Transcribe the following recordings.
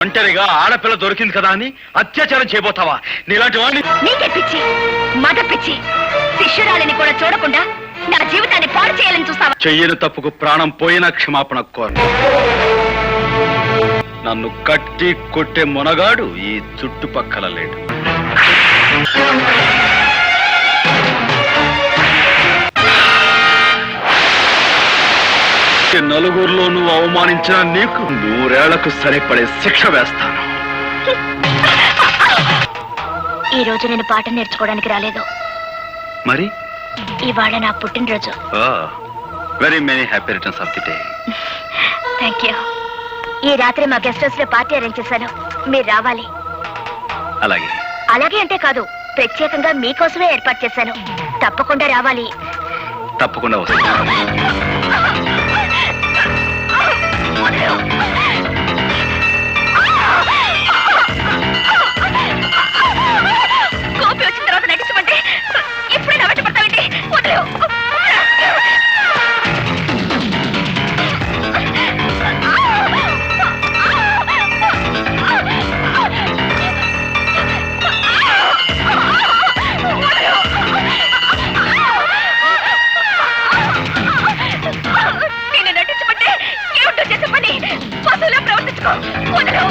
ఒంటరిగా ఆడపిల్ల దొరికింది కదా అని అత్యాచారం చేయబోతావా? నీలాంటి వాడిని నీకే పిచ్చి, మగ పిచ్చి. శిష్యురాలిని కూడా చూడకుండా నా జీవితాన్ని పాడు చేయాలని చూస్తావా? చెయ్యని తప్పుకు ప్రాణం పోయినా క్షమాపణ కోరు. నన్ను కట్టి కొట్టే మునగాడు ఈ చుట్టుపక్కల లేడు. నలుగురిలో నువ్వు అవమానించిన నీకు 100 ఏళ్లకు సరిపడే శిక్ష వేస్తాను. ఈ రోజు నేను పాఠం నేర్చుకోవడానికి రాలేదు. మరి ఇవాళ నా పుట్టినరోజు. Very many happy returns of the day. Thank you. ఈ రాత్రి మా గెస్ట్ హౌస్ లో పార్టీ అరేంజ్ చేశాను, మీరు రావాలి. అలాగే. అలాగే అంటే కాదు, ప్రత్యేకంగా మీకోసమే ఏర్పాటు చేశాను, తప్పకుండా రావాలి. తప్పకుండా వస్తాను. కోపి వచ్చిన తర్వాత నటించమంటే ఇప్పుడే నవ్వట పడతావేంటి? వదిలేవు. నేను నటించమంటే ఏమిటో చేసే పని పశువులా ప్రవర్తించుకో. వదిలేవు.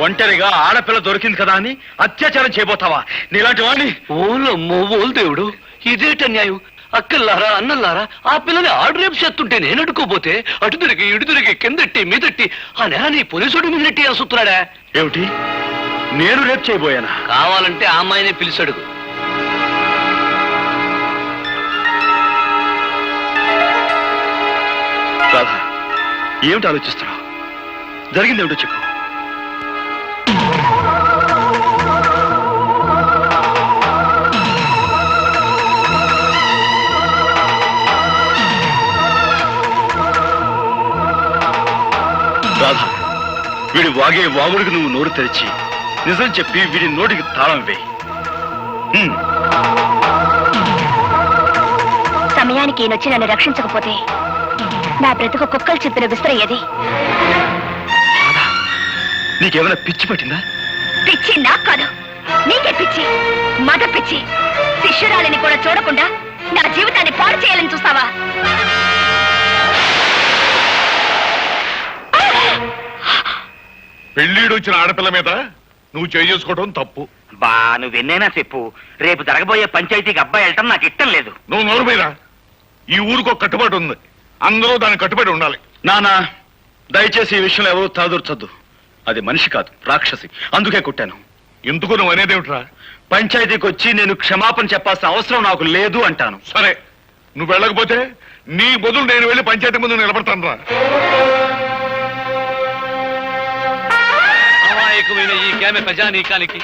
ఒంటరిగా ఆడపిల్ల దొరికింది కదా అని అత్యాచారం చేయబోతావా? నీలాంటి వాడిని ఓలమ్మో ఓలు దేవుడు, ఇదేట న్యాయం? అక్కల్లారా అన్నల్లారా, ఆ పిల్లని ఆడు రేపు చేస్తుంటే నేను అడుకోపోతే అటు తిరిగి ఇటు తిరిగి కిందట్టి మీదట్టి ఆ నేల నీ పోలీసుడు మీద నెట్టి అసుతున్నాడా? ఏమిటి, నేను రేపు చేయబోయానా? కావాలంటే ఆ అమ్మాయినే పిలిచాడు. రాధా, ఏమిటి ఆలోచిస్తున్నావు? జరిగిందేమిటో చెప్పు. రాధా, వీడి వాగే వాగుడికి నువ్వు నోరు తెరిచి నిజం చెప్పి వీడి నోటికి తాళం వేయి. సమయానికి ఈయనొచ్చి నన్ను రక్షించకపోతే నా బ్రతుకు కుక్కలు చెప్పిన విస్తరయ్యేది. నీకేమైనా పిచ్చి పట్టిందా? పిచ్చి నాకు కాదు, నీకే పిచ్చి, మగ పిచ్చి. శిష్యురాలిని కూడా చూడకుండా నా జీవితాన్ని పాడు చేయాలని చూస్తావా? పెళ్లిడు వచ్చిన ఆడపిల్ల మీద నువ్వు చేసుకోవడం తప్పు. బా నువ్వెన్నైనా చెప్పు, రేపు జరగబోయే పంచాయతీకి అబ్బాయి వెళ్ళటం నాకు ఇష్టం లేదు. నువ్వు నోరు మీద. ఈ ఊరికి ఒక కట్టుబాటు ఉంది, అందరూ దానికి కట్టుబడి ఉండాలి. నానా, దయచేసి ఈ విషయంలో ఎవరూ తలదూర్చొద్దు. అది మనిషి కాదు, రాక్షసి. అందుకే కొట్టాను. ఎందుకు నువ్వు అనేదేమిట్రా? పంచాయతీకి వచ్చి నేను క్షమాపణ చెప్పాల్సిన అవసరం నాకు లేదు అంటాను. సరే, నువ్వు వెళ్ళకపోతే నీ బదులు నేను వెళ్ళి పంచాయతీ ముందు నిలబడతాను రా. అమాయకమైన ఈ కేమె ప్రజానీకానికి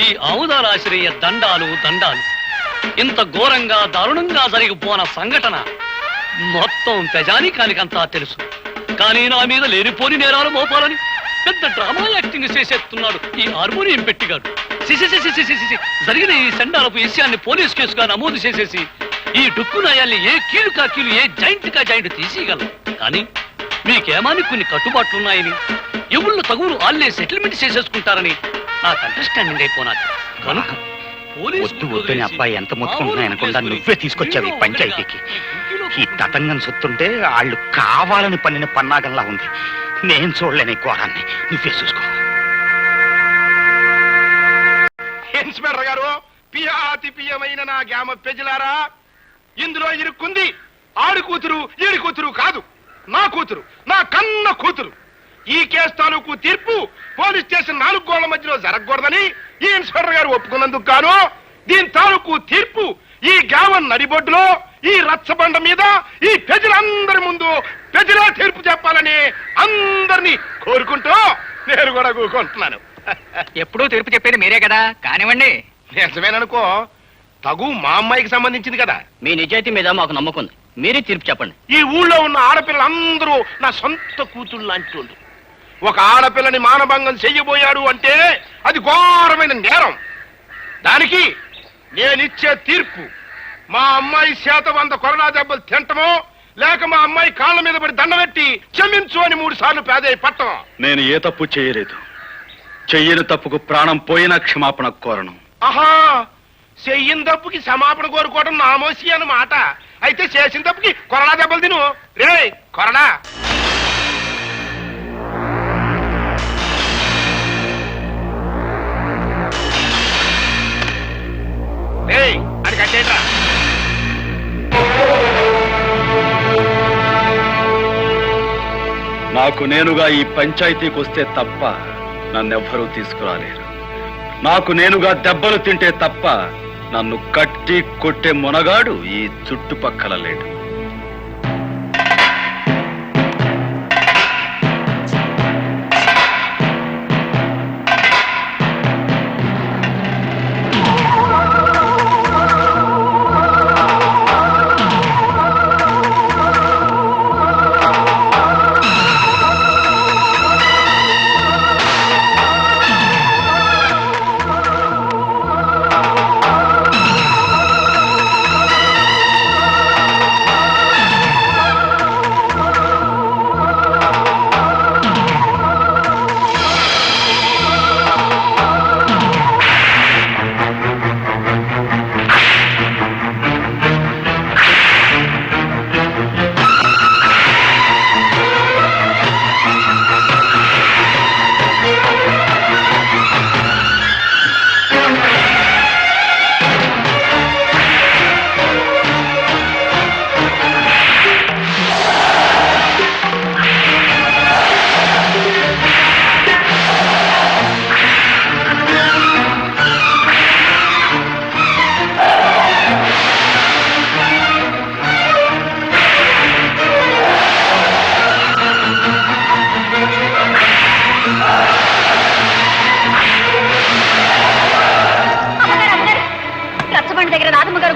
ఈ ఆముదారాశ్రయ దండాలు దండాలు. ఇంత ఘోరంగా దారుణంగా జరిగిపోన సంఘటన మొత్తం ప్రజానీకానికంతా తెలుసు. కానీ నా మీద లేనిపోని నేరాలు మోపాలని పెద్ద డ్రామా యాక్టింగ్ చేసేస్తున్నాడు ఈ హార్మోనియం పెట్టిగాడు. జరిగిన ఈ సండాలపు విషయాన్ని పోలీస్ కేసుగా నమోదు చేసేసి ఈ డుక్కు నాయాల్ని ఏ కీలు కా కీలు, ఏ జాయింట్ కా జాయింట్ తీసేయగలం. కానీ మీకేమాని కొన్ని కట్టుబాట్లున్నాయని, ఎవళ్ళు తగులు ఆళ్లే సెటిల్మెంట్ చేసేసుకుంటారని నాకు అండర్స్టాండింగ్ అయిపోనాది. కనుక వద్దు వద్దని అబ్బాయి ఎంత మొత్తుకుంటున్నాయనకుండా నువ్వే తీసుకొచ్చావు ఈ పంచాయతీకి. ఈ తతంగం సొత్తుంటే వాళ్ళు కావాలని పన్నిన పన్నాగంలా ఉంది. నేను చూడలేని ఘోరాన్ని, నువ్వే చూసుకో. ఇన్స్పెక్టర్ గారు, పియాతి పియమైన నా గ్రామ ప్రజలారా, ఇందులో ఇరుక్కుంది ఆడు కూతురు ఈడి కూతురు కాదు, నా కూతురు, నా కన్న కూతురు. ఈ కేసు తాలూకు తీర్పు పోలీస్ స్టేషన్ 4 గోళ్ల మధ్యలో జరగకూడదని ఈ ఇన్స్పెక్టర్ గారు ఒప్పుకున్నందుకు గాను దీని తాలూకు తీర్పు ఈ గ్రామం నడిబొడ్డులో ఈ రచ్చబండ మీద ఈ ప్రజలందరి ముందు ప్రజలే తీర్పు చెప్పాలని అందరినీ కోరుకుంటూ నేను కూడా కూకుంటున్నాను. ఎప్పుడూ తీర్పు చెప్పేది మీరే కదా, కానివ్వండి. నిజమేననుకో, తగు మా అమ్మాయికి సంబంధించింది కదా. మీ నిజాయితీ మీద మాకు నమ్మకం ఉంది, మీరే తీర్పు చెప్పండి. ఈ ఊళ్ళో ఉన్న ఆడపిల్లలందరూ నా సొంత కూతుళ్ళు లాంటి. ఒక ఆడపిల్లని మానభంగం చెయ్యబోయాడు అంటే అది ఘోరమైన నేరం. దానికి నేనిచ్చే తీర్పు మా అమ్మాయి చేత 100 కొరడా దెబ్బలు తింటమో, లేక మా అమ్మాయి కాళ్ళ మీద పడి దండబెట్టి క్షమించు అని 3 సార్లు పేదయ్య పట్టం. నేను ఏ తప్పు చేయలేదు. చెయ్యని తప్పుకు ప్రాణం పోయినా క్షమాపణ కోరను. ఆహా, చెయ్యిన తప్పుకి క్షమాపణ కోరుకోవడం నామోసి అన్నమాట. అయితే చేసిన తప్పుకి కొరడా దెబ్బలు తిను. రే కొరడా. అది కట్టేట్రా. నాకు నేనుగా ఈ పంచాయతీకి వస్తే తప్ప నన్నెవ్వరూ తీసుకురాలేరు. నాకు నేనుగా దెబ్బలు తింటే తప్ప నన్ను కట్టి కొట్టే మునగాడు ఈ చుట్టుపక్కల లేడు.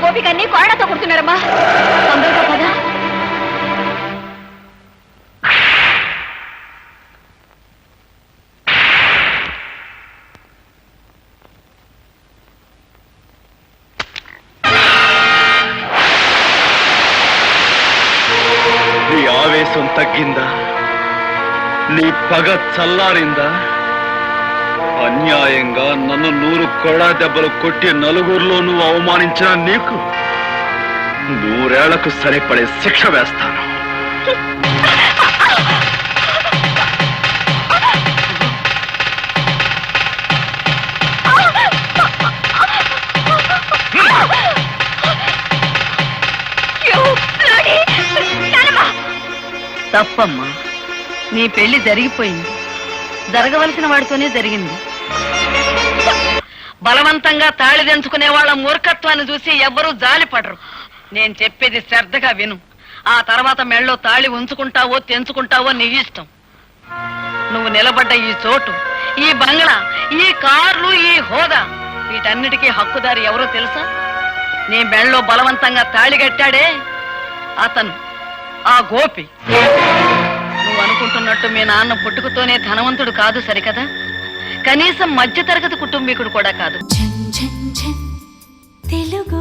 గోపికన్ని కొరడాతో కొడుతున్నారమ్మా. తొందరగా పద. నీ ఆవేశం తగ్గిందా? నీ పగ చల్లారిందా? అన్యాయంగా నన్ను 100 కొరడా దెబ్బలు కొట్టి నలుగురిలోనూ అవమానించిన నీకు 100 ఏళ్లకు సరిపడే శిక్ష వేస్తాను. తప్పమ్మా, నీ పెళ్లి జరిగిపోయింది. జరగవలసిన వాడితోనే జరిగింది. బలవంతంగా తాళి తెంచుకునే వాళ్ళ మూర్ఖత్వాన్ని చూసి ఎవ్వరూ జాలిపడరు. నేను చెప్పేది శ్రద్ధగా విను. ఆ తర్వాత మెళ్ళో తాళి ఉంచుకుంటావో తెంచుకుంటావో నీ ఇష్టం. నువ్వు నిలబడ్డ ఈ చోటు, ఈ బంగ్లా, ఈ కార్లు, ఈ హోదా, వీటన్నిటికీ హక్కుదారి ఎవరో తెలుసా? నీ మెళ్ళో బలవంతంగా తాళి కట్టాడే అతను, ఆ గోపి. నువ్వు అనుకుంటున్నట్టు మీ నాన్న పుట్టుకతోనే ధనవంతుడు కాదు సరికదా? కనీసం మధ్యతరగతి కుటుంబీకుడు కూడా కాదు. తెలుగు